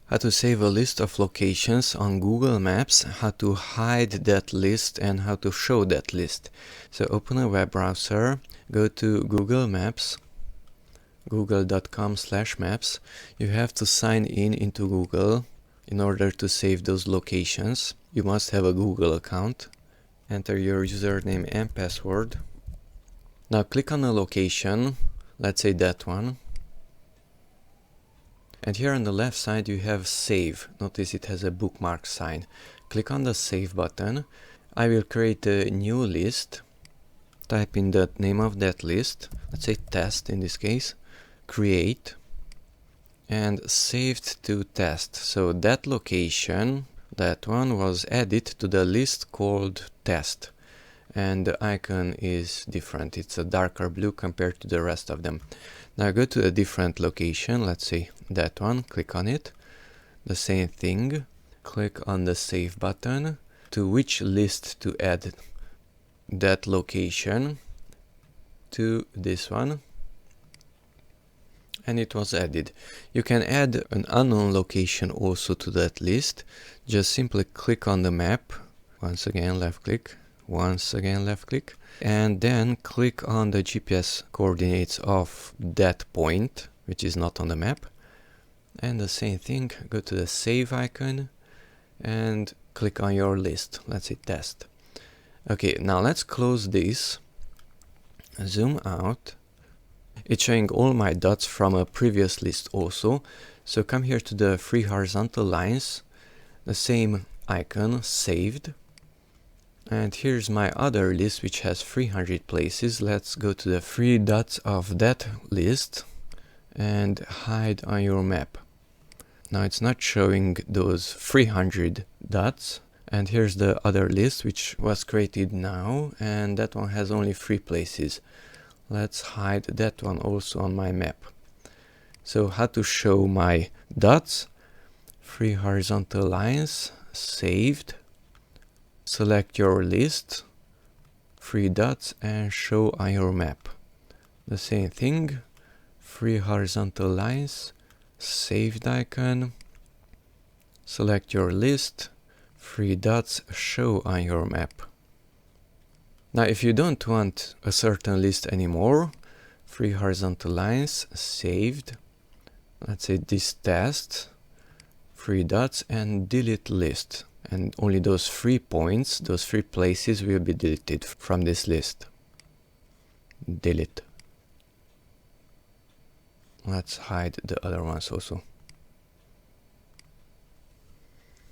How to save a list of locations on Google Maps, how to hide that list, and how to show that list. So open a web browser, go to Google Maps, google.com/maps. You have to sign in into Google in order to save those locations. You must have a Google account. Enter your username and password. Now click on a location, let's say that one. And here on the left side you have save. Notice it has a bookmark sign. Click on the save button. I will create a new list. Type in the name of that list. Let's say test in this case. Create. And saved to test. So that location, that one, was added to the list called test. And the icon is different. It's a darker blue compared to the rest of them. Now go to a different location, let's say that one, click on it. The same thing, click on the save button. To which list to add that location? To this one. And it was added. You can add an unknown location also to that list. Just simply click on the map. Once again left click. Once again left click, and then click on the GPS coordinates of that point, which is not on the map. And the same thing, go to the save icon and click on your list. Let's say test. Okay, now let's close this, zoom out. It's showing all my dots from a previous list also. So come here to the three horizontal lines, the same icon, saved. And here's my other list which has 300 places. Let's go to the three dots of that list and hide on your map. Now it's not showing those 300 dots. And here's the other list which was created now, and that one has only 3 places. Let's hide that one also on my map. So how to show my dots? 3 horizontal lines, saved. Select your list, 3 dots, and show on your map. The same thing, 3 horizontal lines, saved icon, select your list, 3 dots, show on your map. Now if you don't want a certain list anymore, 3 horizontal lines, saved, let's say this test, 3 dots, and delete list. And only those 3 points, those 3 places will be deleted from this list. Delete. Let's hide the other ones also.